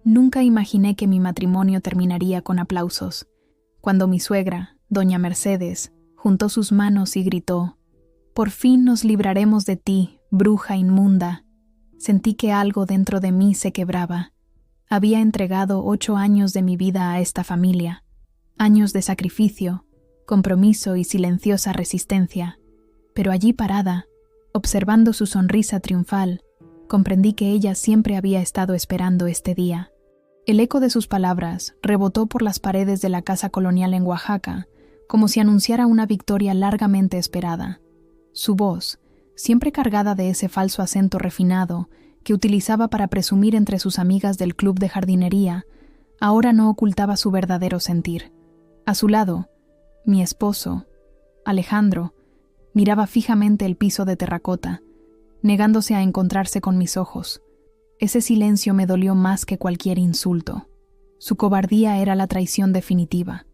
Nunca imaginé que mi matrimonio terminaría con aplausos, cuando mi suegra, doña Mercedes, juntó sus manos y gritó: «Por fin nos libraremos de ti, bruja inmunda». Sentí que algo dentro de mí se quebraba. Había entregado 8 años de mi vida a esta familia, años de sacrificio, compromiso y silenciosa resistencia. Pero allí parada, observando su sonrisa triunfal, comprendí que ella siempre había estado esperando este día. El eco de sus palabras rebotó por las paredes de la casa colonial en Oaxaca, como si anunciara una victoria largamente esperada. Su voz, siempre cargada de ese falso acento refinado que utilizaba para presumir entre sus amigas del club de jardinería, ahora no ocultaba su verdadero sentir. A su lado, mi esposo, Alejandro, miraba fijamente el piso de terracota, negándose a encontrarse con mis ojos. Ese silencio me dolió más que cualquier insulto. Su cobardía era la traición definitiva.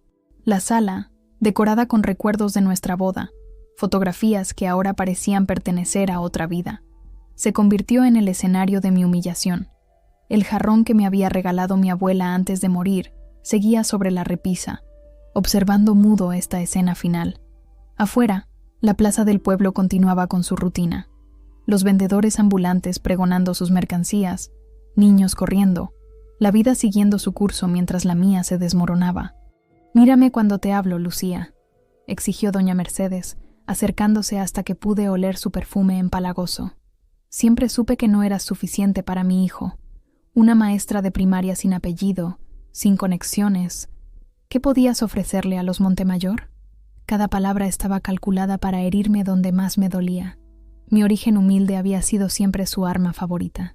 La sala, decorada con recuerdos de nuestra boda, fotografías que ahora parecían pertenecer a otra vida, se convirtió en el escenario de mi humillación. El jarrón que me había regalado mi abuela antes de morir seguía sobre la repisa, observando mudo esta escena final. Afuera, la plaza del pueblo continuaba con su rutina. Los vendedores ambulantes pregonando sus mercancías, niños corriendo, la vida siguiendo su curso mientras la mía se desmoronaba. «Mírame cuando te hablo, Lucía», exigió doña Mercedes, acercándose hasta que pude oler su perfume empalagoso. Siempre supe que no eras suficiente para mi hijo. Una maestra de primaria sin apellido, sin conexiones. ¿Qué podías ofrecerle a los Montemayor? Cada palabra estaba calculada para herirme donde más me dolía. Mi origen humilde había sido siempre su arma favorita.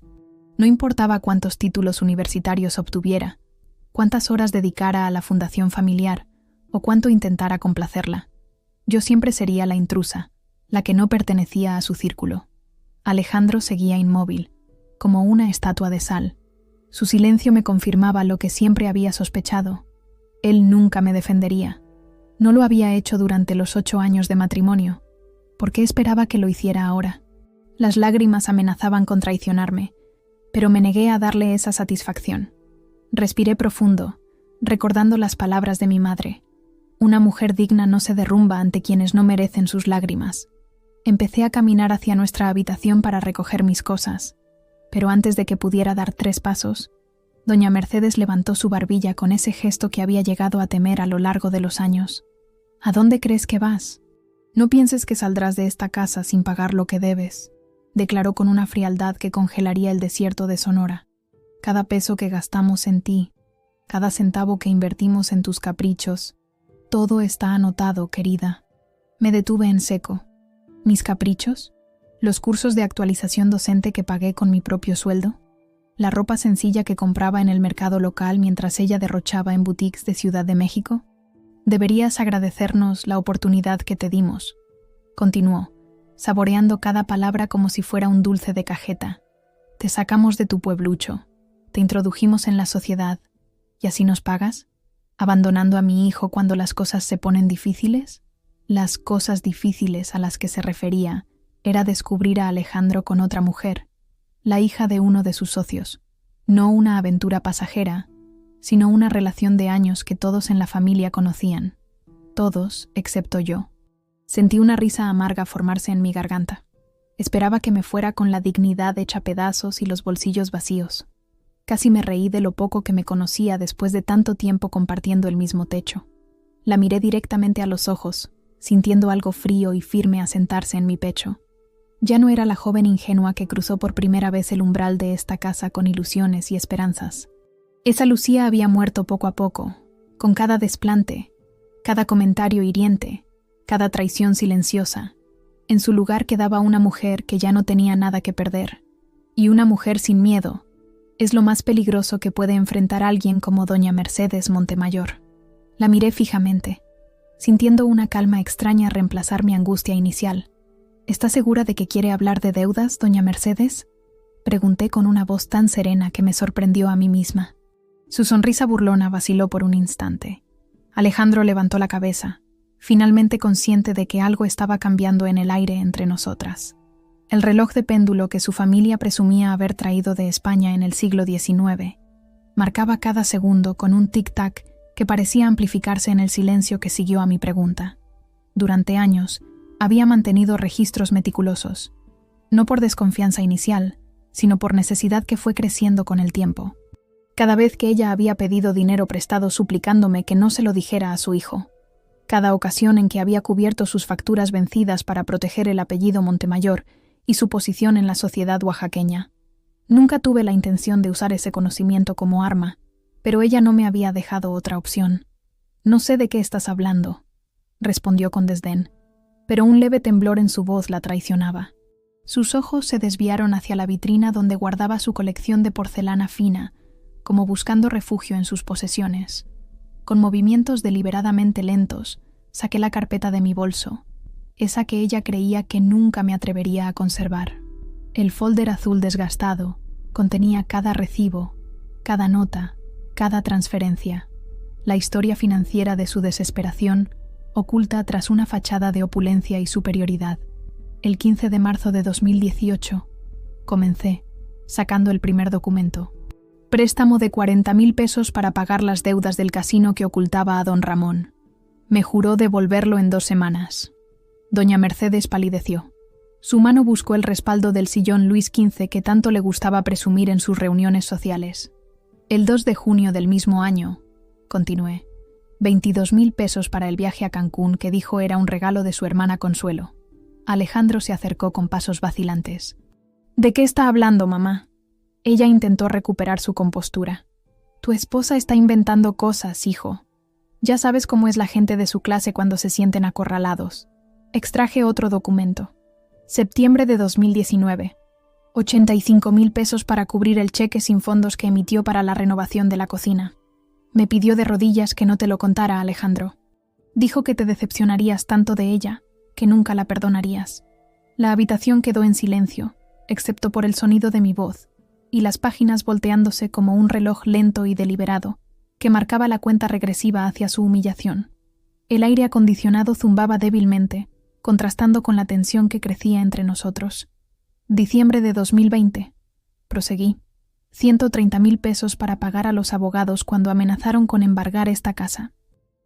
No importaba cuántos títulos universitarios obtuviera, cuántas horas dedicara a la fundación familiar o cuánto intentara complacerla. Yo siempre sería la intrusa, la que no pertenecía a su círculo. Alejandro seguía inmóvil, como una estatua de sal. Su silencio me confirmaba lo que siempre había sospechado. Él nunca me defendería. No lo había hecho durante los 8 años de matrimonio. ¿Por qué esperaba que lo hiciera ahora? Las lágrimas amenazaban con traicionarme, pero me negué a darle esa satisfacción. Respiré profundo, recordando las palabras de mi madre. Una mujer digna no se derrumba ante quienes no merecen sus lágrimas. Empecé a caminar hacia nuestra habitación para recoger mis cosas, pero antes de que pudiera dar 3 pasos, doña Mercedes levantó su barbilla con ese gesto que había llegado a temer a lo largo de los años. «¿A dónde crees que vas? No pienses que saldrás de esta casa sin pagar lo que debes», declaró con una frialdad que congelaría el desierto de Sonora. «Cada peso que gastamos en ti, cada centavo que invertimos en tus caprichos, todo está anotado, querida». Me detuve en seco. ¿Mis caprichos? ¿Los cursos de actualización docente que pagué con mi propio sueldo? ¿La ropa sencilla que compraba en el mercado local mientras ella derrochaba en boutiques de Ciudad de México? «Deberías agradecernos la oportunidad que te dimos», continuó, saboreando cada palabra como si fuera un dulce de cajeta. «Te sacamos de tu pueblucho, te introdujimos en la sociedad, ¿y así nos pagas? ¿Abandonando a mi hijo cuando las cosas se ponen difíciles?» Las cosas difíciles a las que se refería era descubrir a Alejandro con otra mujer, la hija de uno de sus socios. No una aventura pasajera, sino una relación de años que todos en la familia conocían. Todos, excepto yo. Sentí una risa amarga formarse en mi garganta. Esperaba que me fuera con la dignidad hecha pedazos y los bolsillos vacíos. Casi me reí de lo poco que me conocía después de tanto tiempo compartiendo el mismo techo. La miré directamente a los ojos, sintiendo algo frío y firme asentarse en mi pecho. Ya no era la joven ingenua que cruzó por primera vez el umbral de esta casa con ilusiones y esperanzas. Esa Lucía había muerto poco a poco, con cada desplante, cada comentario hiriente, cada traición silenciosa. En su lugar quedaba una mujer que ya no tenía nada que perder. Y una mujer sin miedo es lo más peligroso que puede enfrentar alguien como doña Mercedes Montemayor. La miré fijamente, sintiendo una calma extraña reemplazar mi angustia inicial. «¿Está segura de que quiere hablar de deudas, doña Mercedes?», pregunté con una voz tan serena que me sorprendió a mí misma. Su sonrisa burlona vaciló por un instante. Alejandro levantó la cabeza, finalmente consciente de que algo estaba cambiando en el aire entre nosotras. El reloj de péndulo que su familia presumía haber traído de España en el siglo XIX Marcaba cada segundo con un tic-tac que parecía amplificarse en el silencio que siguió a mi pregunta. Durante años, había mantenido registros meticulosos, no por desconfianza inicial, sino por necesidad que fue creciendo con el tiempo. Cada vez que ella había pedido dinero prestado suplicándome que no se lo dijera a su hijo. Cada ocasión en que había cubierto sus facturas vencidas para proteger el apellido Montemayor y su posición en la sociedad oaxaqueña. Nunca tuve la intención de usar ese conocimiento como arma, pero ella no me había dejado otra opción. «No sé de qué estás hablando», respondió con desdén, pero un leve temblor en su voz la traicionaba. Sus ojos se desviaron hacia la vitrina donde guardaba su colección de porcelana fina, como buscando refugio en sus posesiones. Con movimientos deliberadamente lentos, saqué la carpeta de mi bolso, esa que ella creía que nunca me atrevería a conservar. El folder azul desgastado contenía cada recibo, cada nota, cada transferencia, la historia financiera de su desesperación oculta tras una fachada de opulencia y superioridad. El 15 de marzo de 2018, comencé, sacando el primer documento. Préstamo de 40,000 pesos para pagar las deudas del casino que ocultaba a don Ramón. Me juró devolverlo en 2 semanas. Doña Mercedes palideció. Su mano buscó el respaldo del sillón Luis XV que tanto le gustaba presumir en sus reuniones sociales. El 2 de junio del mismo año, continué, 22,000 pesos para el viaje a Cancún que dijo era un regalo de su hermana Consuelo. Alejandro se acercó con pasos vacilantes. ¿De qué está hablando, mamá? Ella intentó recuperar su compostura. Tu esposa está inventando cosas, hijo. Ya sabes cómo es la gente de su clase cuando se sienten acorralados. Extraje otro documento. Septiembre de 2019. 85,000 pesos para cubrir el cheque sin fondos que emitió para la renovación de la cocina. Me pidió de rodillas que no te lo contara, Alejandro. Dijo que te decepcionarías tanto de ella, que nunca la perdonarías. La habitación quedó en silencio, excepto por el sonido de mi voz, y las páginas volteándose como un reloj lento y deliberado, que marcaba la cuenta regresiva hacia su humillación. El aire acondicionado zumbaba débilmente, contrastando con la tensión que crecía entre nosotros. Diciembre de 2020. Proseguí. 130,000 pesos para pagar a los abogados cuando amenazaron con embargar esta casa.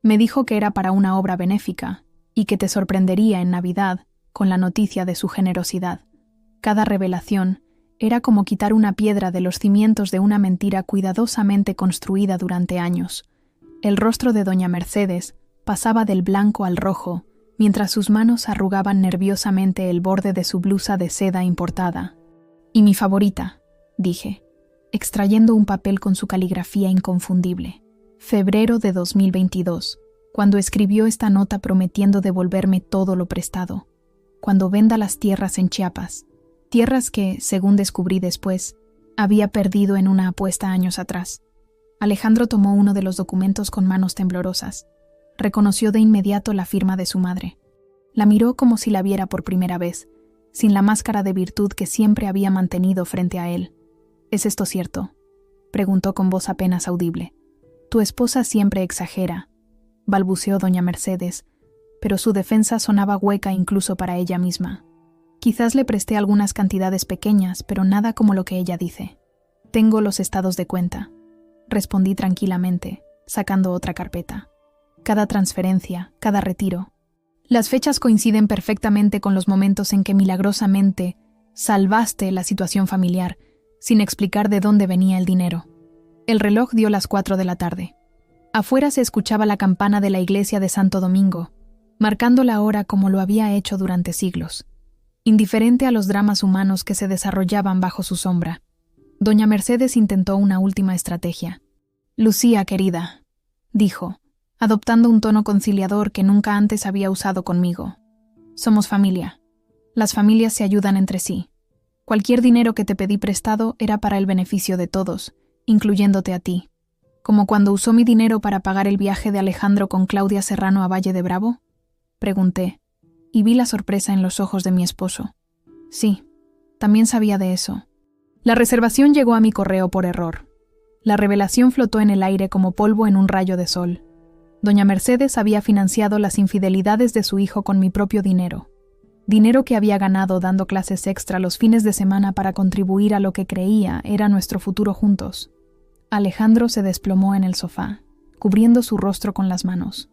Me dijo que era para una obra benéfica y que te sorprendería en Navidad con la noticia de su generosidad. Cada revelación era como quitar una piedra de los cimientos de una mentira cuidadosamente construida durante años. El rostro de doña Mercedes pasaba del blanco al rojo, mientras sus manos arrugaban nerviosamente el borde de su blusa de seda importada. «Y mi favorita», dije, extrayendo un papel con su caligrafía inconfundible. Febrero de 2022, cuando escribió esta nota prometiendo devolverme todo lo prestado. Cuando venda las tierras en Chiapas, tierras que, según descubrí después, había perdido en una apuesta años atrás. Alejandro tomó uno de los documentos con manos temblorosas. Reconoció de inmediato la firma de su madre. La miró como si la viera por primera vez, sin la máscara de virtud que siempre había mantenido frente a él. ¿Es esto cierto?, preguntó con voz apenas audible. Tu esposa siempre exagera, balbuceó doña Mercedes, pero su defensa sonaba hueca incluso para ella misma. Quizás le presté algunas cantidades pequeñas, pero nada como lo que ella dice. Tengo los estados de cuenta, respondí tranquilamente, sacando otra carpeta. Cada transferencia, cada retiro. Las fechas coinciden perfectamente con los momentos en que milagrosamente salvaste la situación familiar, sin explicar de dónde venía el dinero. El reloj dio las 4 de la tarde. Afuera se escuchaba la campana de la iglesia de Santo Domingo, marcando la hora como lo había hecho durante siglos, indiferente a los dramas humanos que se desarrollaban bajo su sombra. Doña Mercedes intentó una última estrategia. «Lucía, querida», dijo, adoptando un tono conciliador que nunca antes había usado conmigo. «Somos familia. Las familias se ayudan entre sí. Cualquier dinero que te pedí prestado era para el beneficio de todos, incluyéndote a ti. ¿Como cuando usó mi dinero para pagar el viaje de Alejandro con Claudia Serrano a Valle de Bravo?», pregunté, y vi la sorpresa en los ojos de mi esposo. Sí, también sabía de eso. La reservación llegó a mi correo por error. La revelación flotó en el aire como polvo en un rayo de sol. Doña Mercedes había financiado las infidelidades de su hijo con mi propio dinero. Dinero que había ganado dando clases extra los fines de semana para contribuir a lo que creía era nuestro futuro juntos. Alejandro se desplomó en el sofá, cubriendo su rostro con las manos.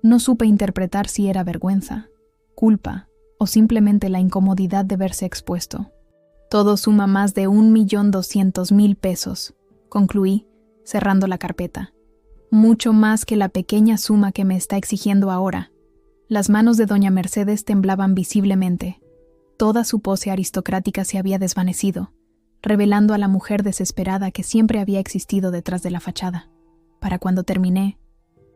No supe interpretar si era vergüenza, culpa o simplemente la incomodidad de verse expuesto. Todo suma más de 1.200.000 pesos, concluí, cerrando la carpeta. Mucho más que la pequeña suma que me está exigiendo ahora. Las manos de doña Mercedes temblaban visiblemente. Toda su pose aristocrática se había desvanecido, revelando a la mujer desesperada que siempre había existido detrás de la fachada. Para cuando terminé,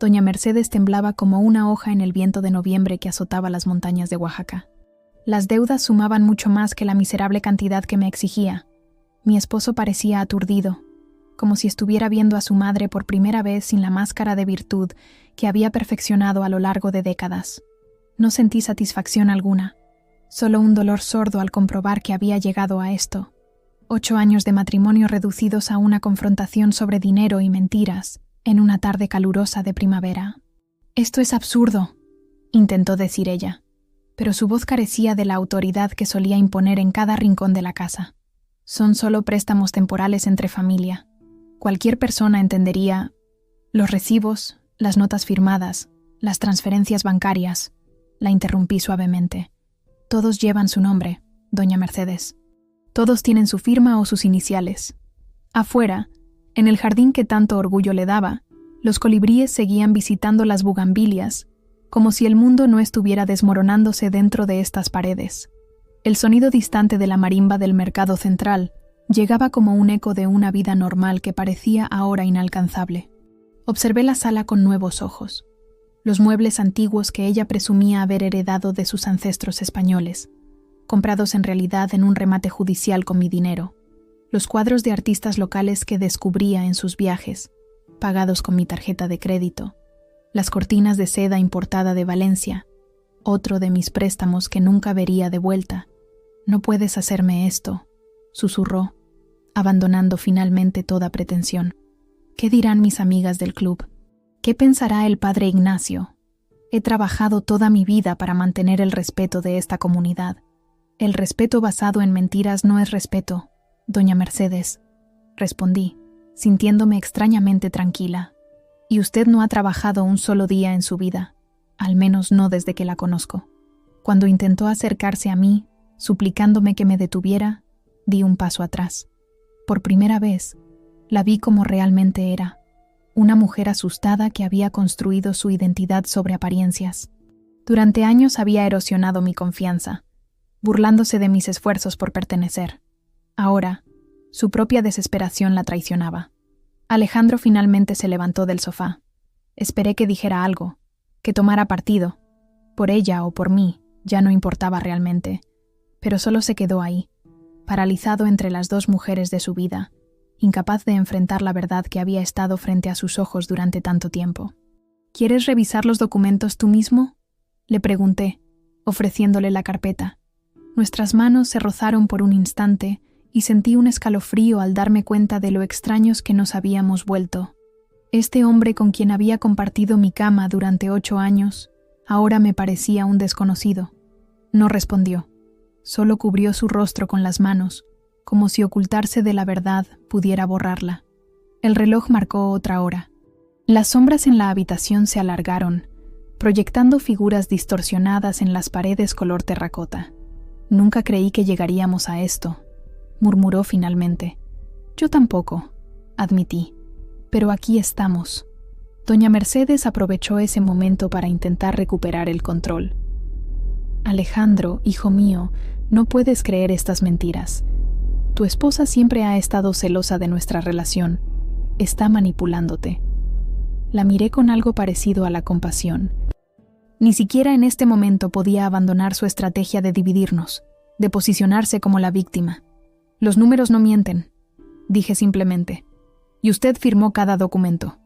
doña Mercedes temblaba como una hoja en el viento de noviembre que azotaba las montañas de Oaxaca. Las deudas sumaban mucho más que la miserable cantidad que me exigía. Mi esposo parecía aturdido, como si estuviera viendo a su madre por primera vez sin la máscara de virtud que había perfeccionado a lo largo de décadas. No sentí satisfacción alguna, solo un dolor sordo al comprobar que había llegado a esto. 8 años de matrimonio reducidos a una confrontación sobre dinero y mentiras en una tarde calurosa de primavera. «Esto es absurdo», intentó decir ella, pero su voz carecía de la autoridad que solía imponer en cada rincón de la casa. «Son solo préstamos temporales entre familia. Cualquier persona entendería los recibos, las notas firmadas, las transferencias bancarias». La interrumpí suavemente. «Todos llevan su nombre, doña Mercedes. Todos tienen su firma o sus iniciales. Afuera, en el jardín que tanto orgullo le daba, los colibríes seguían visitando las bugambilias, como si el mundo no estuviera desmoronándose dentro de estas paredes. El sonido distante de la marimba del mercado central llegaba como un eco de una vida normal que parecía ahora inalcanzable. Observé la sala con nuevos ojos. Los muebles antiguos que ella presumía haber heredado de sus ancestros españoles, comprados en realidad en un remate judicial con mi dinero. Los cuadros de artistas locales que descubría en sus viajes, pagados con mi tarjeta de crédito. Las cortinas de seda importada de Valencia, otro de mis préstamos que nunca vería de vuelta. «No puedes hacerme esto», susurró, abandonando finalmente toda pretensión. «¿Qué dirán mis amigas del club? ¿Qué pensará el padre Ignacio? He trabajado toda mi vida para mantener el respeto de esta comunidad. El respeto basado en mentiras no es respeto, doña Mercedes», respondí, sintiéndome extrañamente tranquila. «Y usted no ha trabajado un solo día en su vida, al menos no desde que la conozco». Cuando intentó acercarse a mí, suplicándome que me detuviera, di un paso atrás. Por primera vez, la vi como realmente era, una mujer asustada que había construido su identidad sobre apariencias. Durante años había erosionado mi confianza, burlándose de mis esfuerzos por pertenecer. Ahora, su propia desesperación la traicionaba. Alejandro finalmente se levantó del sofá. Esperé que dijera algo, que tomara partido. Por ella o por mí, ya no importaba realmente, pero solo se quedó ahí, paralizado entre las dos mujeres de su vida, incapaz de enfrentar la verdad que había estado frente a sus ojos durante tanto tiempo. «¿Quieres revisar los documentos tú mismo?», le pregunté, ofreciéndole la carpeta. Nuestras manos se rozaron por un instante y sentí un escalofrío al darme cuenta de lo extraños que nos habíamos vuelto. Este hombre con quien había compartido mi cama durante 8 años, ahora me parecía un desconocido. No respondió, solo cubrió su rostro con las manos, como si ocultarse de la verdad pudiera borrarla. El reloj marcó otra hora. Las sombras en la habitación se alargaron, proyectando figuras distorsionadas en las paredes color terracota. «Nunca creí que llegaríamos a esto», murmuró finalmente. «Yo tampoco», admití. «Pero aquí estamos». Doña Mercedes aprovechó ese momento para intentar recuperar el control. «Alejandro, hijo mío, no puedes creer estas mentiras. Tu esposa siempre ha estado celosa de nuestra relación. Está manipulándote». La miré con algo parecido a la compasión. Ni siquiera en este momento podía abandonar su estrategia de dividirnos, de posicionarse como la víctima. «Los números no mienten», dije simplemente. «Y usted firmó cada documento».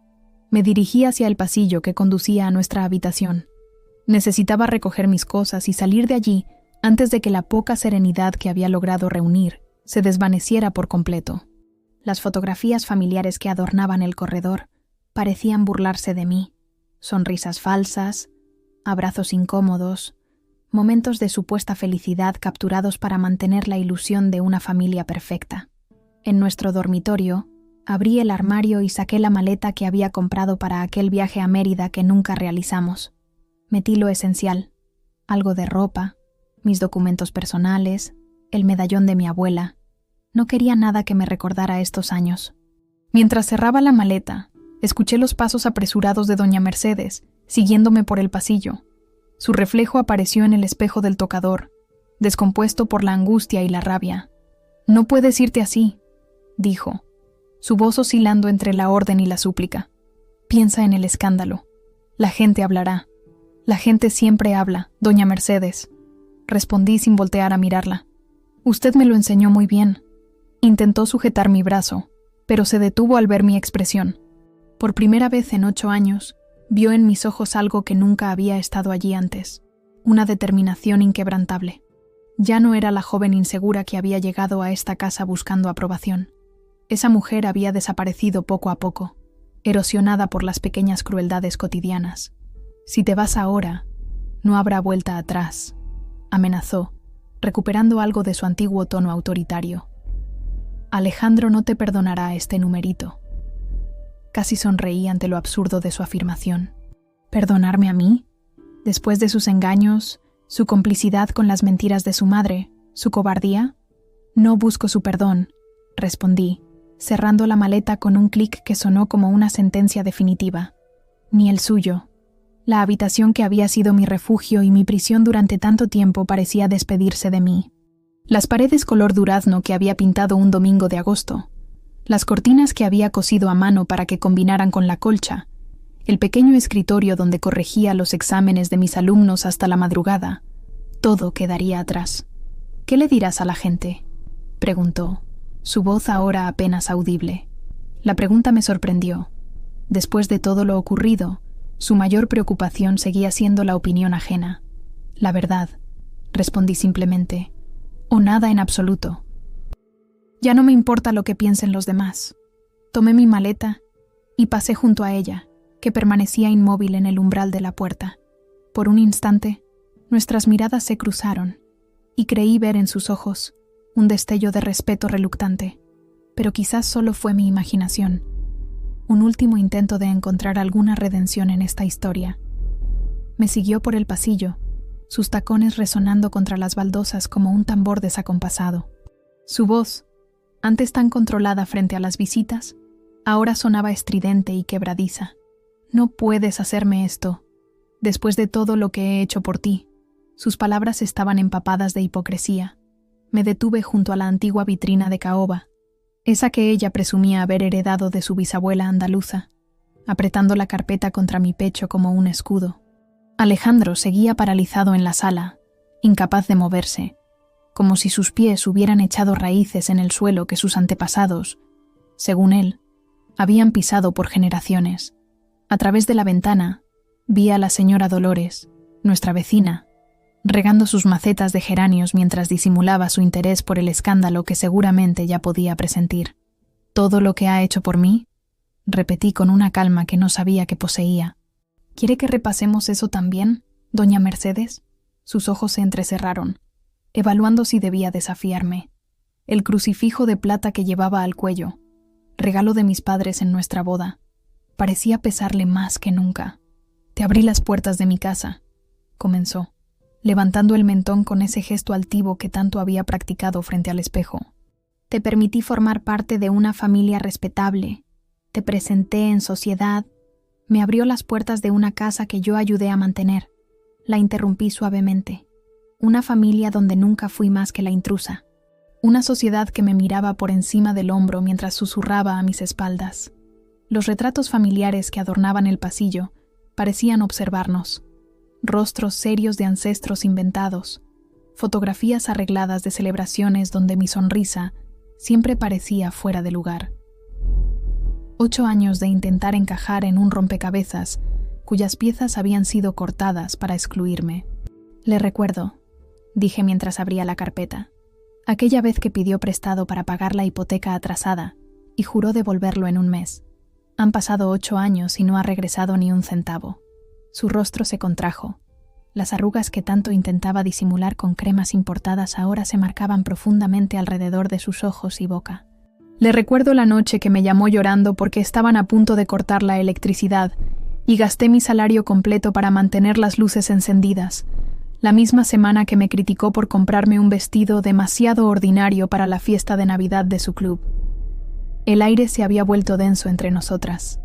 Me dirigí hacia el pasillo que conducía a nuestra habitación. Necesitaba recoger mis cosas y salir de allí antes de que la poca serenidad que había logrado reunir se desvaneciera por completo. Las fotografías familiares que adornaban el corredor parecían burlarse de mí. Sonrisas falsas, abrazos incómodos, momentos de supuesta felicidad capturados para mantener la ilusión de una familia perfecta. En nuestro dormitorio, Abrí el armario y saqué la maleta que había comprado para aquel viaje a Mérida que nunca realizamos. Metí lo esencial, algo de ropa, mis documentos personales, el medallón de mi abuela. No quería nada que me recordara estos años. Mientras cerraba la maleta, escuché los pasos apresurados de doña Mercedes, siguiéndome por el pasillo. Su reflejo apareció en el espejo del tocador, descompuesto por la angustia y la rabia. «No puedes irte así», dijo, su voz oscilando entre la orden y la súplica. «Piensa en el escándalo. La gente hablará. La gente siempre habla, doña Mercedes», respondí sin voltear a mirarla. «Usted me lo enseñó muy bien». Intentó sujetar mi brazo, pero se detuvo al ver mi expresión. Por primera vez en 8 años, vio en mis ojos algo que nunca había estado allí antes, una determinación inquebrantable. Ya no era la joven insegura que había llegado a esta casa buscando aprobación. Esa mujer había desaparecido poco a poco, erosionada por las pequeñas crueldades cotidianas. «Si te vas ahora, no habrá vuelta atrás», amenazó, recuperando algo de su antiguo tono autoritario. «Alejandro no te perdonará este numerito». Casi sonreí ante lo absurdo de su afirmación. ¿Perdonarme a mí? Después de sus engaños, su complicidad con las mentiras de su madre, su cobardía. «No busco su perdón», respondí, cerrando la maleta con un clic que sonó como una sentencia definitiva. «Ni el suyo». La habitación que había sido mi refugio y mi prisión durante tanto tiempo parecía despedirse de mí. Las paredes color durazno que había pintado un domingo de agosto, las cortinas que había cosido a mano para que combinaran con la colcha, el pequeño escritorio donde corregía los exámenes de mis alumnos hasta la madrugada, todo quedaría atrás. «¿Qué le dirás a la gente?», preguntó, su voz ahora apenas audible. La pregunta me sorprendió. Después de todo lo ocurrido, su mayor preocupación seguía siendo la opinión ajena. «La verdad», respondí simplemente, «o nada en absoluto». Ya no me importa lo que piensen los demás. Tomé mi maleta y pasé junto a ella, que permanecía inmóvil en el umbral de la puerta. Por un instante, nuestras miradas se cruzaron y creí ver en sus ojos un destello de respeto reluctante, pero quizás solo fue mi imaginación. Un último intento de encontrar alguna redención en esta historia. Me siguió por el pasillo, sus tacones resonando contra las baldosas como un tambor desacompasado. Su voz, antes tan controlada frente a las visitas, ahora sonaba estridente y quebradiza. «No puedes hacerme esto. Después de todo lo que he hecho por ti». Sus palabras estaban empapadas de hipocresía. Me detuve junto a la antigua vitrina de caoba, esa que ella presumía haber heredado de su bisabuela andaluza, apretando la carpeta contra mi pecho como un escudo. Alejandro seguía paralizado en la sala, incapaz de moverse, como si sus pies hubieran echado raíces en el suelo que sus antepasados, según él, habían pisado por generaciones. A través de la ventana, vi a la señora Dolores, nuestra vecina, regando sus macetas de geranios mientras disimulaba su interés por el escándalo que seguramente ya podía presentir. «¿Todo lo que ha hecho por mí?», repetí con una calma que no sabía que poseía. «¿Quiere que repasemos eso también, doña Mercedes?». Sus ojos se entrecerraron, evaluando si debía desafiarme. El crucifijo de plata que llevaba al cuello, regalo de mis padres en nuestra boda, parecía pesarle más que nunca. «Te abrí las puertas de mi casa», comenzó, levantando el mentón con ese gesto altivo que tanto había practicado frente al espejo. «Te permití formar parte de una familia respetable. Te presenté en sociedad. Me abrió las puertas de una casa que yo ayudé a mantener». La interrumpí suavemente. «Una familia donde nunca fui más que la intrusa. Una sociedad que me miraba por encima del hombro mientras susurraba a mis espaldas». Los retratos familiares que adornaban el pasillo parecían observarnos. Rostros serios de ancestros inventados, fotografías arregladas de celebraciones donde mi sonrisa siempre parecía fuera de lugar. 8 años de intentar encajar en un rompecabezas cuyas piezas habían sido cortadas para excluirme. «Le recuerdo», dije mientras abría la carpeta, «aquella vez que pidió prestado para pagar la hipoteca atrasada y juró devolverlo en un mes. Han pasado 8 años y no ha regresado ni un centavo». Su rostro se contrajo. Las arrugas que tanto intentaba disimular con cremas importadas ahora se marcaban profundamente alrededor de sus ojos y boca. Le recuerdo la noche que me llamó llorando porque estaban a punto de cortar la electricidad y gasté mi salario completo para mantener las luces encendidas, la misma semana que me criticó por comprarme un vestido demasiado ordinario para la fiesta de Navidad de su club. El aire se había vuelto denso entre nosotras.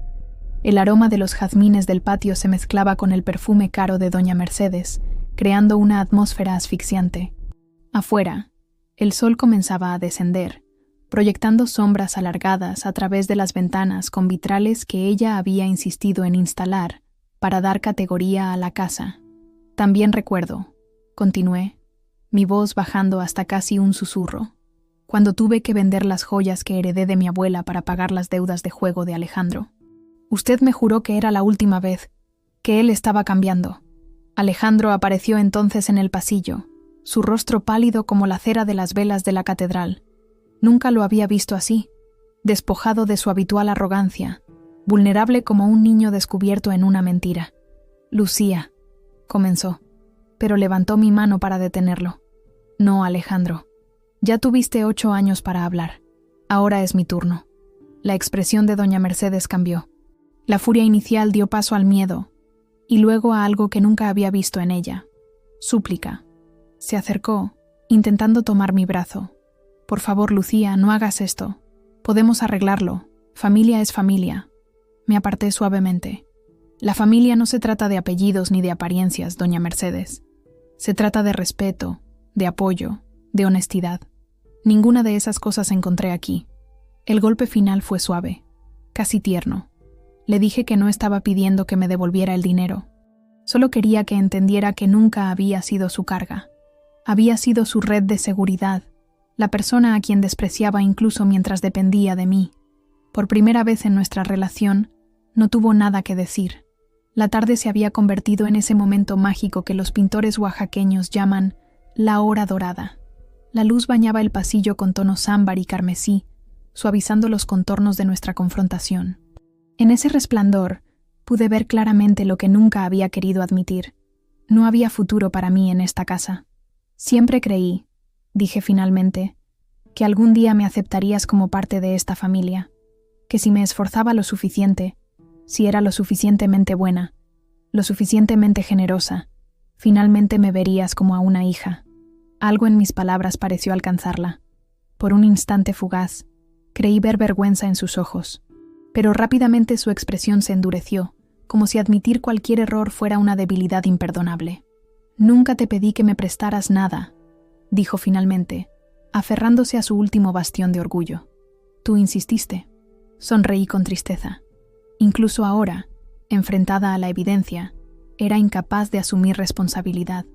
El aroma de los jazmines del patio se mezclaba con el perfume caro de doña Mercedes, creando una atmósfera asfixiante. Afuera, el sol comenzaba a descender, proyectando sombras alargadas a través de las ventanas con vitrales que ella había insistido en instalar para dar categoría a la casa. También recuerdo, continué, mi voz bajando hasta casi un susurro, cuando tuve que vender las joyas que heredé de mi abuela para pagar las deudas de juego de Alejandro. Usted me juró que era la última vez, que él estaba cambiando. Alejandro apareció entonces en el pasillo, su rostro pálido como la cera de las velas de la catedral. Nunca lo había visto así, despojado de su habitual arrogancia, vulnerable como un niño descubierto en una mentira. Lucía, comenzó, pero levantó mi mano para detenerlo. No, Alejandro. Ya tuviste 8 años para hablar. Ahora es mi turno. La expresión de doña Mercedes cambió. La furia inicial dio paso al miedo, y luego a algo que nunca había visto en ella. Súplica. Se acercó, intentando tomar mi brazo. Por favor, Lucía, no hagas esto. Podemos arreglarlo. Familia es familia. Me aparté suavemente. La familia no se trata de apellidos ni de apariencias, doña Mercedes. Se trata de respeto, de apoyo, de honestidad. Ninguna de esas cosas encontré aquí. El golpe final fue suave, casi tierno. Le dije que no estaba pidiendo que me devolviera el dinero. Solo quería que entendiera que nunca había sido su carga. Había sido su red de seguridad, la persona a quien despreciaba incluso mientras dependía de mí. Por primera vez en nuestra relación, no tuvo nada que decir. La tarde se había convertido en ese momento mágico que los pintores oaxaqueños llaman la hora dorada. La luz bañaba el pasillo con tonos ámbar y carmesí, suavizando los contornos de nuestra confrontación. En ese resplandor, pude ver claramente lo que nunca había querido admitir. No había futuro para mí en esta casa. Siempre creí, dije finalmente, que algún día me aceptarías como parte de esta familia, que si me esforzaba lo suficiente, si era lo suficientemente buena, lo suficientemente generosa, finalmente me verías como a una hija. Algo en mis palabras pareció alcanzarla. Por un instante fugaz, creí ver vergüenza en sus ojos, pero rápidamente su expresión se endureció, como si admitir cualquier error fuera una debilidad imperdonable. Nunca te pedí que me prestaras nada, dijo finalmente, aferrándose a su último bastión de orgullo. Tú insististe. Sonreí con tristeza. Incluso ahora, enfrentada a la evidencia, era incapaz de asumir responsabilidad.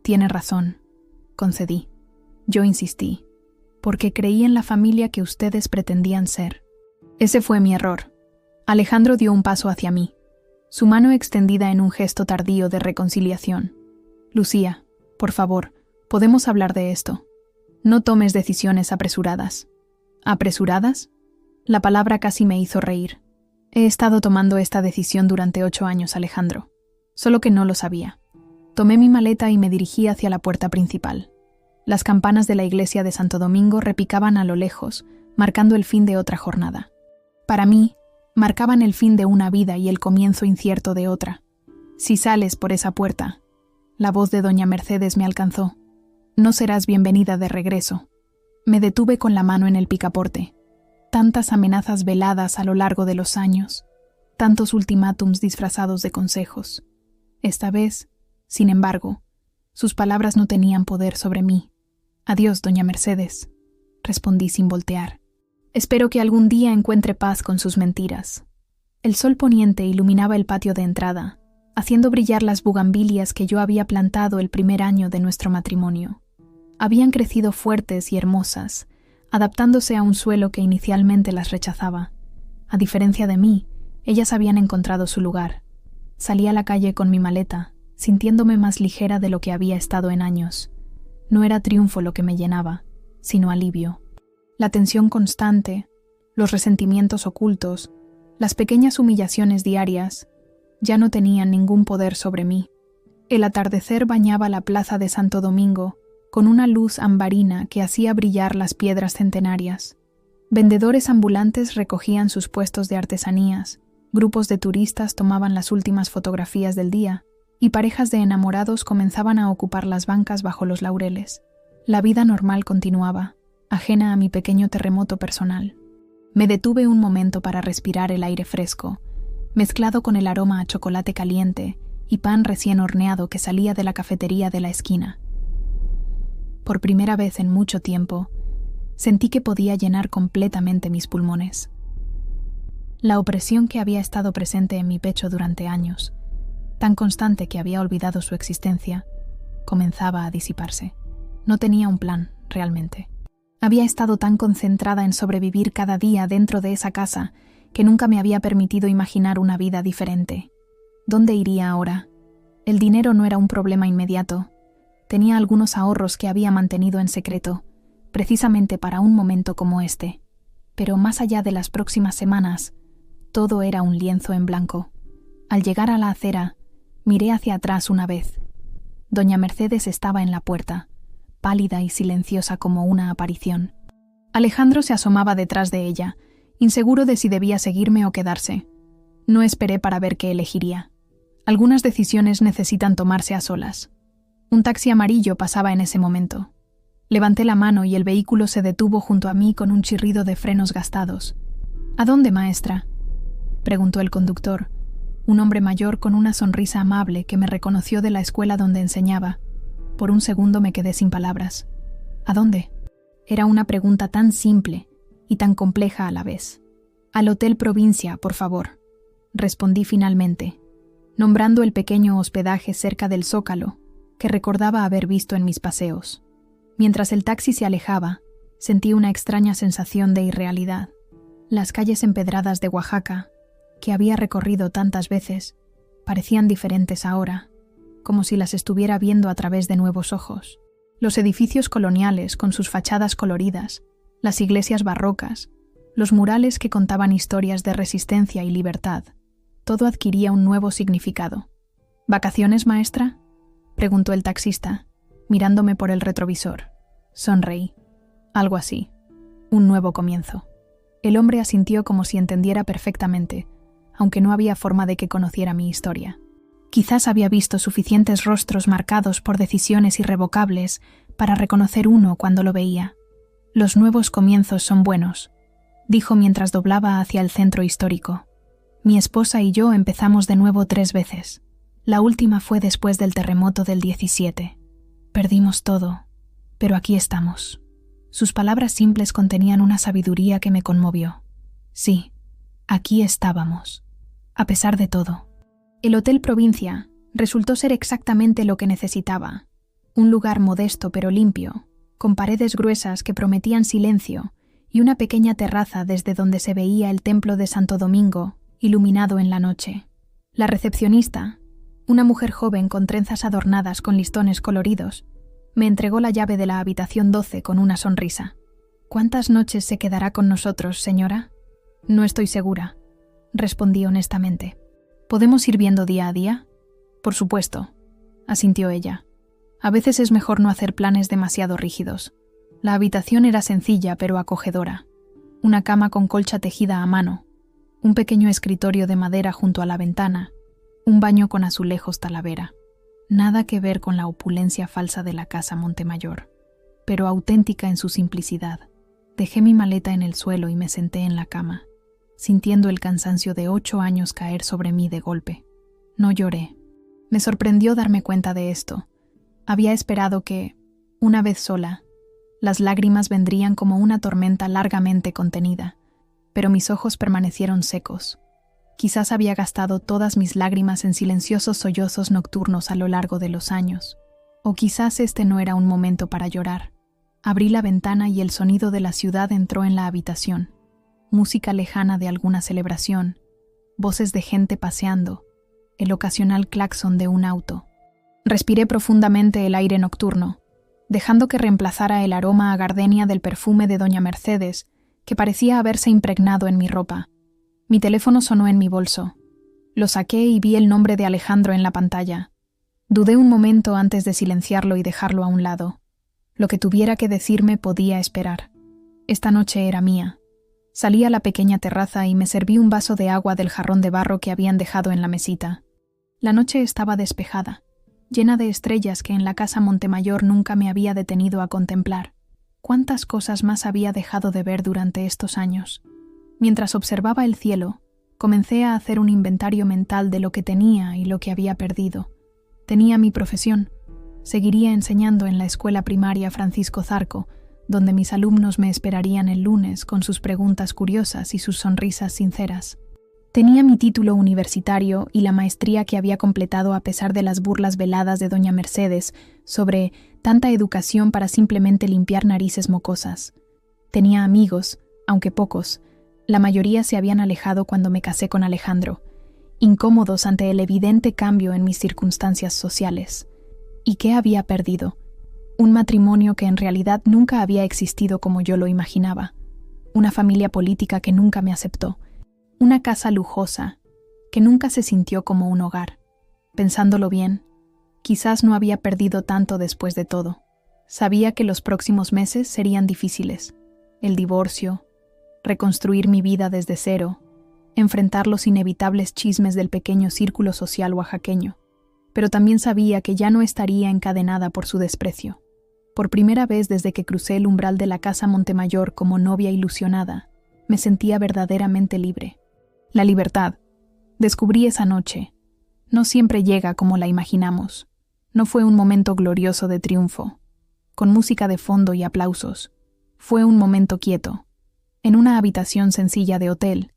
Tiene razón, concedí. Yo insistí, porque creí en la familia que ustedes pretendían ser. Ese fue mi error. Alejandro dio un paso hacia mí, su mano extendida en un gesto tardío de reconciliación. Lucía, por favor, podemos hablar de esto. No tomes decisiones apresuradas. ¿Apresuradas? La palabra casi me hizo reír. He estado tomando esta decisión durante 8 años, Alejandro. Solo que no lo sabía. Tomé mi maleta y me dirigí hacia la puerta principal. Las campanas de la iglesia de Santo Domingo repicaban a lo lejos, marcando el fin de otra jornada. Para mí, marcaban el fin de una vida y el comienzo incierto de otra. Si sales por esa puerta, la voz de doña Mercedes me alcanzó. No serás bienvenida de regreso. Me detuve con la mano en el picaporte. Tantas amenazas veladas a lo largo de los años, tantos ultimátums disfrazados de consejos. Esta vez, sin embargo, sus palabras no tenían poder sobre mí. Adiós, doña Mercedes, respondí sin voltear. Espero que algún día encuentre paz con sus mentiras. El sol poniente iluminaba el patio de entrada, haciendo brillar las bugambilias que yo había plantado el primer año de nuestro matrimonio. Habían crecido fuertes y hermosas, adaptándose a un suelo que inicialmente las rechazaba. A diferencia de mí, ellas habían encontrado su lugar. Salí a la calle con mi maleta, sintiéndome más ligera de lo que había estado en años. No era triunfo lo que me llenaba, sino alivio. La tensión constante, los resentimientos ocultos, las pequeñas humillaciones diarias, ya no tenían ningún poder sobre mí. El atardecer bañaba la plaza de Santo Domingo con una luz ambarina que hacía brillar las piedras centenarias. Vendedores ambulantes recogían sus puestos de artesanías, grupos de turistas tomaban las últimas fotografías del día, y parejas de enamorados comenzaban a ocupar las bancas bajo los laureles. La vida normal continuaba, ajena a mi pequeño terremoto personal. Me detuve un momento para respirar el aire fresco, mezclado con el aroma a chocolate caliente y pan recién horneado que salía de la cafetería de la esquina. Por primera vez en mucho tiempo, sentí que podía llenar completamente mis pulmones. La opresión que había estado presente en mi pecho durante años, tan constante que había olvidado su existencia, comenzaba a disiparse. No tenía un plan, realmente. Había estado tan concentrada en sobrevivir cada día dentro de esa casa que nunca me había permitido imaginar una vida diferente. ¿Dónde iría ahora? El dinero no era un problema inmediato. Tenía algunos ahorros que había mantenido en secreto, precisamente para un momento como este. Pero más allá de las próximas semanas, todo era un lienzo en blanco. Al llegar a la acera, miré hacia atrás una vez. Doña Mercedes estaba en la puerta, pálida y silenciosa como una aparición. Alejandro se asomaba detrás de ella, inseguro de si debía seguirme o quedarse. No esperé para ver qué elegiría. Algunas decisiones necesitan tomarse a solas. Un taxi amarillo pasaba en ese momento. Levanté la mano y el vehículo se detuvo junto a mí con un chirrido de frenos gastados. ¿A dónde, maestra?, preguntó el conductor, un hombre mayor con una sonrisa amable que me reconoció de la escuela donde enseñaba. Por un segundo me quedé sin palabras. ¿A dónde? Era una pregunta tan simple y tan compleja a la vez. Al Hotel Provincia, por favor, respondí finalmente, nombrando el pequeño hospedaje cerca del Zócalo que recordaba haber visto en mis paseos. Mientras el taxi se alejaba, sentí una extraña sensación de irrealidad. Las calles empedradas de Oaxaca, que había recorrido tantas veces, parecían diferentes ahora, como si las estuviera viendo a través de nuevos ojos. Los edificios coloniales con sus fachadas coloridas, las iglesias barrocas, los murales que contaban historias de resistencia y libertad, todo adquiría un nuevo significado. ¿Vacaciones, maestra?, preguntó el taxista, mirándome por el retrovisor. Sonreí. Algo así. Un nuevo comienzo. El hombre asintió como si entendiera perfectamente, aunque no había forma de que conociera mi historia. Quizás había visto suficientes rostros marcados por decisiones irrevocables para reconocer uno cuando lo veía. Los nuevos comienzos son buenos, dijo mientras doblaba hacia el centro histórico. Mi esposa y yo empezamos de nuevo 3 veces. La última fue después del terremoto del 17. Perdimos todo, pero aquí estamos. Sus palabras simples contenían una sabiduría que me conmovió. Sí, aquí estábamos. A pesar de todo, el Hotel Provincia resultó ser exactamente lo que necesitaba. Un lugar modesto pero limpio, con paredes gruesas que prometían silencio y una pequeña terraza desde donde se veía el templo de Santo Domingo, iluminado en la noche. La recepcionista, una mujer joven con trenzas adornadas con listones coloridos, me entregó la llave de la habitación 12 con una sonrisa. ¿Cuántas noches se quedará con nosotros, señora? No estoy segura, respondí honestamente. ¿Podemos ir viendo día a día? Por supuesto, asintió ella. A veces es mejor no hacer planes demasiado rígidos. La habitación era sencilla pero acogedora. Una cama con colcha tejida a mano, un pequeño escritorio de madera junto a la ventana, un baño con azulejos talavera. Nada que ver con la opulencia falsa de la casa Montemayor, pero auténtica en su simplicidad. Dejé mi maleta en el suelo y me senté en la cama, sintiendo el cansancio de 8 años caer sobre mí de golpe. No lloré. Me sorprendió darme cuenta de esto. Había esperado que, una vez sola, las lágrimas vendrían como una tormenta largamente contenida, pero mis ojos permanecieron secos. Quizás había gastado todas mis lágrimas en silenciosos sollozos nocturnos a lo largo de los años. O quizás este no era un momento para llorar. Abrí la ventana y el sonido de la ciudad entró en la habitación. Música lejana de alguna celebración, voces de gente paseando, el ocasional claxon de un auto. Respiré profundamente el aire nocturno, dejando que reemplazara el aroma a gardenia del perfume de doña Mercedes, que parecía haberse impregnado en mi ropa. Mi teléfono sonó en mi bolso. Lo saqué y vi el nombre de Alejandro en la pantalla. Dudé un momento antes de silenciarlo y dejarlo a un lado. Lo que tuviera que decirme podía esperar. Esta noche era mía. Salí a la pequeña terraza y me serví un vaso de agua del jarrón de barro que habían dejado en la mesita. La noche estaba despejada, llena de estrellas que en la casa Montemayor nunca me había detenido a contemplar. ¿Cuántas cosas más había dejado de ver durante estos años? Mientras observaba el cielo, comencé a hacer un inventario mental de lo que tenía y lo que había perdido. Tenía mi profesión. Seguiría enseñando en la escuela primaria Francisco Zarco, donde mis alumnos me esperarían el lunes con sus preguntas curiosas y sus sonrisas sinceras. Tenía mi título universitario y la maestría que había completado a pesar de las burlas veladas de doña Mercedes sobre tanta educación para simplemente limpiar narices mocosas. Tenía amigos, aunque pocos. La mayoría se habían alejado cuando me casé con Alejandro, incómodos ante el evidente cambio en mis circunstancias sociales. ¿Y qué había perdido? Un matrimonio que en realidad nunca había existido como yo lo imaginaba, una familia política que nunca me aceptó, una casa lujosa que nunca se sintió como un hogar. Pensándolo bien, quizás no había perdido tanto después de todo. Sabía que los próximos meses serían difíciles. El divorcio, reconstruir mi vida desde cero, enfrentar los inevitables chismes del pequeño círculo social oaxaqueño. Pero también sabía que ya no estaría encadenada por su desprecio. Por primera vez desde que crucé el umbral de la casa Montemayor como novia ilusionada, me sentía verdaderamente libre. La libertad, descubrí esa noche, no siempre llega como la imaginamos. No fue un momento glorioso de triunfo, con música de fondo y aplausos. Fue un momento quieto, en una habitación sencilla de hotel,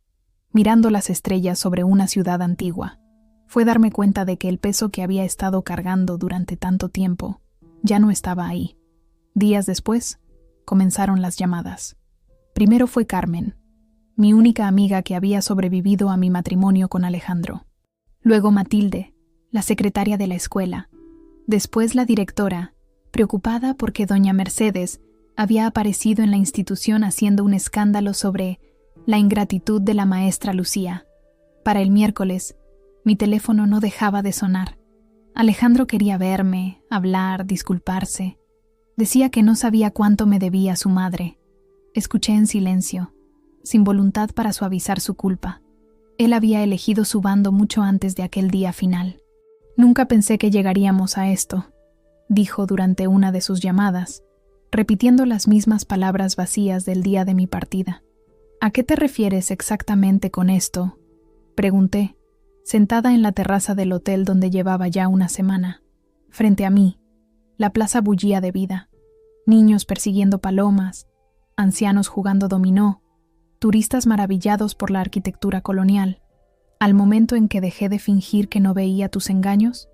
mirando las estrellas sobre una ciudad antigua. Fue darme cuenta de que el peso que había estado cargando durante tanto tiempo ya no estaba ahí. Días después, comenzaron las llamadas. Primero fue Carmen, mi única amiga que había sobrevivido a mi matrimonio con Alejandro. Luego Matilde, la secretaria de la escuela. Después la directora, preocupada porque doña Mercedes había aparecido en la institución haciendo un escándalo sobre la ingratitud de la maestra Lucía. Para el miércoles, mi teléfono no dejaba de sonar. Alejandro quería verme, hablar, disculparse. Decía que no sabía cuánto me debía su madre. Escuché en silencio, sin voluntad para suavizar su culpa. Él había elegido su bando mucho antes de aquel día final. Nunca pensé que llegaríamos a esto, dijo durante una de sus llamadas, repitiendo las mismas palabras vacías del día de mi partida. ¿A qué te refieres exactamente con esto?, pregunté, sentada en la terraza del hotel donde llevaba ya una semana. Frente a mí, la plaza bullía de vida. Niños persiguiendo palomas, ancianos jugando dominó, turistas maravillados por la arquitectura colonial. ¿Al momento en que dejé de fingir que no veía tus engaños?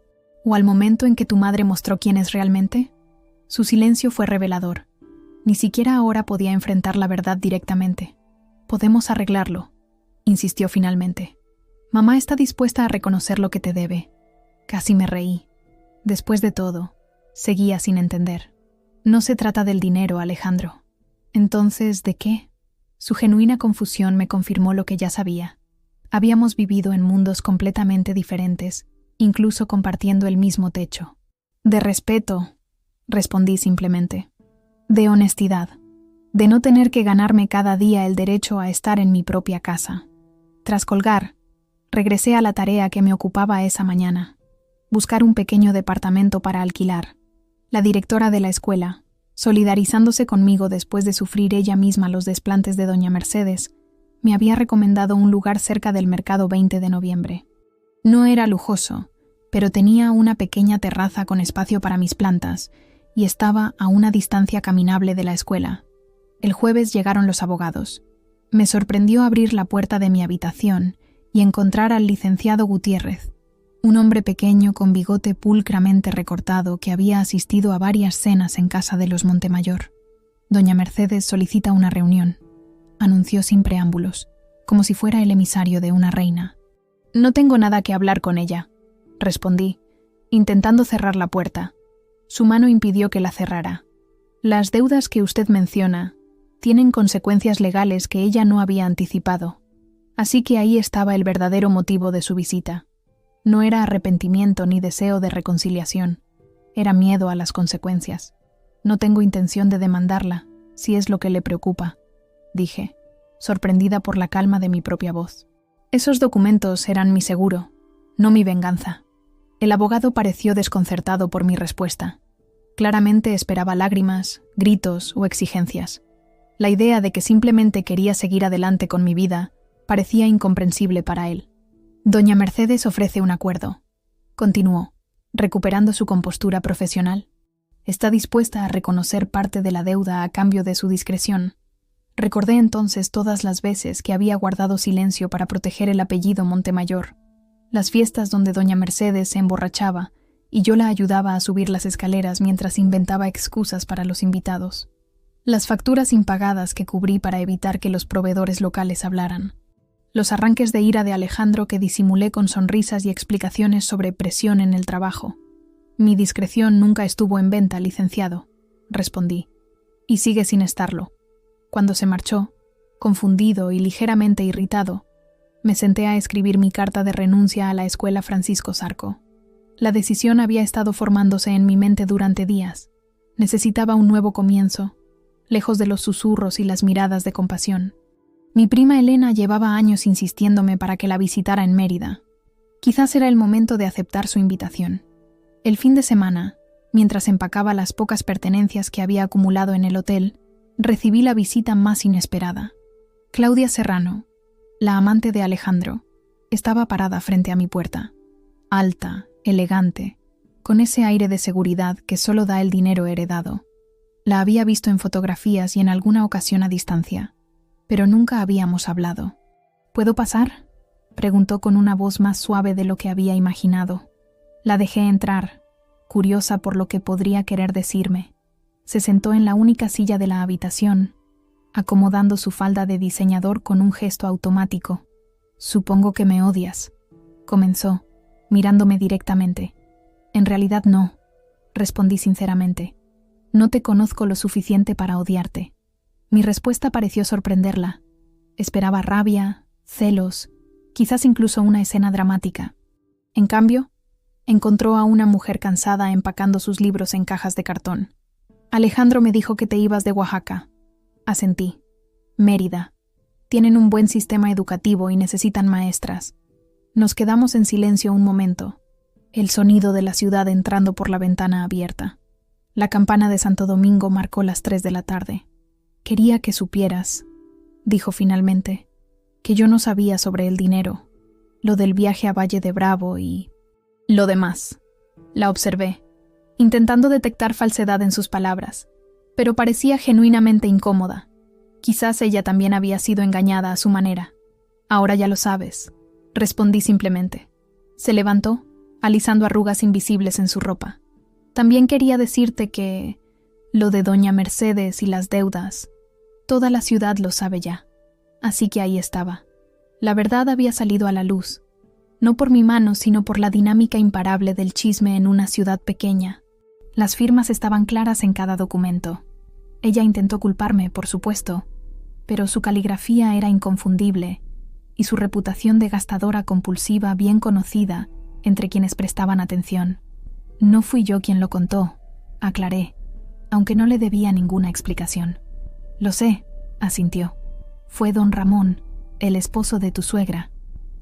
¿O al momento en que tu madre mostró quién es realmente? Su silencio fue revelador. Ni siquiera ahora podía enfrentar la verdad directamente. «Podemos arreglarlo», insistió finalmente. «Mamá está dispuesta a reconocer lo que te debe». Casi me reí. Después de todo, seguía sin entender. «No se trata del dinero, Alejandro». «Entonces, ¿de qué?» Su genuina confusión me confirmó lo que ya sabía. Habíamos vivido en mundos completamente diferentes, incluso compartiendo el mismo techo. «De respeto», respondí simplemente. «De honestidad. De no tener que ganarme cada día el derecho a estar en mi propia casa». Tras colgar, regresé a la tarea que me ocupaba esa mañana: buscar un pequeño departamento para alquilar. La directora de la escuela, solidarizándose conmigo después de sufrir ella misma los desplantes de doña Mercedes, me había recomendado un lugar cerca del mercado 20 de noviembre. No era lujoso, pero tenía una pequeña terraza con espacio para mis plantas y estaba a una distancia caminable de la escuela. El jueves llegaron los abogados. Me sorprendió abrir la puerta de mi habitación y encontrar al licenciado Gutiérrez, un hombre pequeño con bigote pulcramente recortado que había asistido a varias cenas en casa de los Montemayor. «Doña Mercedes solicita una reunión», anunció sin preámbulos, como si fuera el emisario de una reina. «No tengo nada que hablar con ella», respondí, intentando cerrar la puerta. Su mano impidió que la cerrara. «Las deudas que usted menciona tienen consecuencias legales que ella no había anticipado. Así que ahí estaba el verdadero motivo de su visita. No era arrepentimiento ni deseo de reconciliación. Era miedo a las consecuencias. No tengo intención de demandarla, si es lo que le preocupa», dije. sorprendida por la calma de mi propia voz. Esos documentos eran mi seguro, no mi venganza. El abogado pareció desconcertado por mi respuesta. Claramente esperaba lágrimas, gritos o exigencias. La idea de que simplemente quería seguir adelante con mi vida parecía incomprensible para él. Doña Mercedes ofrece un acuerdo. Continuó, recuperando su compostura profesional. Está dispuesta a reconocer parte de la deuda a cambio de su discreción. Recordé entonces todas las veces que había guardado silencio para proteger el apellido Montemayor, las fiestas donde doña Mercedes se emborrachaba y yo la ayudaba a subir las escaleras mientras inventaba excusas para los invitados, las facturas impagadas que cubrí para evitar que los proveedores locales hablaran, los arranques de ira de Alejandro que disimulé con sonrisas y explicaciones sobre presión en el trabajo. Mi discreción nunca estuvo en venta, licenciado, respondí, y sigue sin estarlo. Cuando se marchó, confundido y ligeramente irritado, me senté a escribir mi carta de renuncia a la escuela Francisco Zarco. La decisión había estado formándose en mi mente durante días. Necesitaba un nuevo comienzo, lejos de los susurros y las miradas de compasión. Mi prima Elena llevaba años insistiéndome para que la visitara en Mérida. Quizás era el momento de aceptar su invitación. El fin de semana, mientras empacaba las pocas pertenencias que había acumulado en el hotel, recibí la visita más inesperada. Claudia Serrano, la amante de Alejandro, estaba parada frente a mi puerta, alta, elegante, con ese aire de seguridad que solo da el dinero heredado. La había visto en fotografías y en alguna ocasión a distancia, pero nunca habíamos hablado. ¿Puedo pasar?, preguntó con una voz más suave de lo que había imaginado. La dejé entrar, curiosa por lo que podría querer decirme. Se sentó en la única silla de la habitación, acomodando su falda de diseñador con un gesto automático. «Supongo que me odias», comenzó, mirándome directamente. «En realidad no», respondí sinceramente. «No te conozco lo suficiente para odiarte». Mi respuesta pareció sorprenderla. Esperaba rabia, celos, quizás incluso una escena dramática. En cambio, encontró a una mujer cansada empacando sus libros en cajas de cartón. «Alejandro me dijo que te ibas de Oaxaca». Asentí. «Mérida. Tienen un buen sistema educativo y necesitan maestras». Nos quedamos en silencio un momento, el sonido de la ciudad entrando por la ventana abierta. La campana de Santo Domingo marcó las 3 de la tarde. «Quería que supieras», dijo finalmente, «que yo no sabía sobre el dinero, lo del viaje a Valle de Bravo y lo demás». La observé, intentando detectar falsedad en sus palabras, pero parecía genuinamente incómoda. Quizás ella también había sido engañada a su manera. «Ahora ya lo sabes», respondí simplemente. Se levantó, alisando arrugas invisibles en su ropa. «También quería decirte que lo de doña Mercedes y las deudas, toda la ciudad lo sabe ya». Así que ahí estaba. La verdad había salido a la luz, no por mi mano, sino por la dinámica imparable del chisme en una ciudad pequeña. Las firmas estaban claras en cada documento. Ella intentó culparme, por supuesto, pero su caligrafía era inconfundible y su reputación de gastadora compulsiva bien conocida entre quienes prestaban atención. «No fui yo quien lo contó», aclaré, aunque no le debía ninguna explicación. «Lo sé», asintió. «Fue don Ramón, el esposo de tu suegra.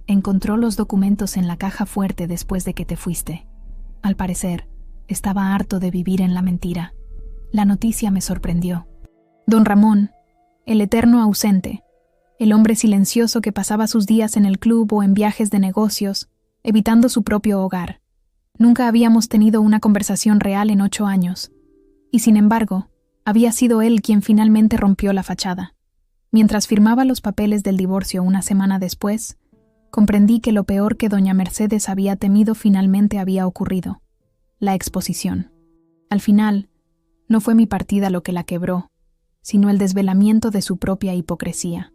Encontró los documentos en la caja fuerte después de que te fuiste. Al parecer, estaba harto de vivir en la mentira». La noticia me sorprendió. Don Ramón, el eterno ausente, el hombre silencioso que pasaba sus días en el club o en viajes de negocios, evitando su propio hogar. Nunca habíamos tenido una conversación real en 8 años, y sin embargo, había sido él quien finalmente rompió la fachada. Mientras firmaba los papeles del divorcio una semana después, comprendí que lo peor que doña Mercedes había temido finalmente había ocurrido: la exposición. Al final, no fue mi partida lo que la quebró, sino el desvelamiento de su propia hipocresía.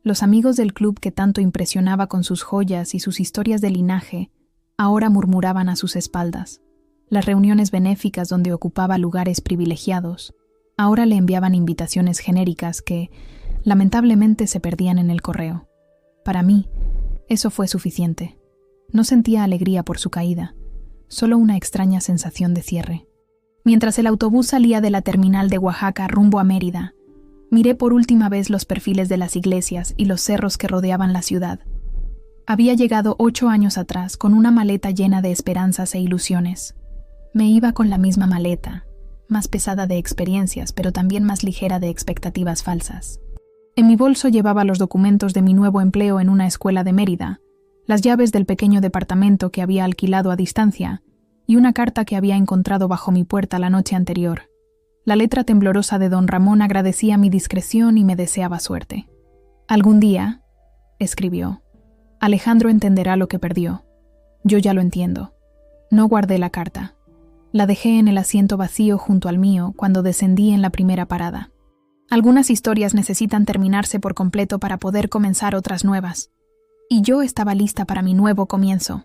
Los amigos del club que tanto impresionaba con sus joyas y sus historias de linaje, ahora murmuraban a sus espaldas. Las reuniones benéficas donde ocupaba lugares privilegiados, ahora le enviaban invitaciones genéricas que, lamentablemente, se perdían en el correo. Para mí, eso fue suficiente. No sentía alegría por su caída, solo una extraña sensación de cierre. Mientras el autobús salía de la terminal de Oaxaca rumbo a Mérida, Miré por última vez los perfiles de las iglesias y los cerros que rodeaban la ciudad. Había llegado 8 años atrás con una maleta llena de esperanzas e ilusiones. Me iba con la misma maleta, más pesada de experiencias, pero también más ligera de expectativas falsas. En mi bolso llevaba los documentos de mi nuevo empleo en una escuela de Mérida, las llaves del pequeño departamento que había alquilado a distancia y una carta que había encontrado bajo mi puerta la noche anterior. La letra temblorosa de don Ramón agradecía mi discreción y me deseaba suerte. «Algún día», escribió, «Alejandro entenderá lo que perdió. Yo ya lo entiendo». No guardé la carta. La dejé en el asiento vacío junto al mío cuando descendí en la primera parada. Algunas historias necesitan terminarse por completo para poder comenzar otras nuevas. Y yo estaba lista para mi nuevo comienzo.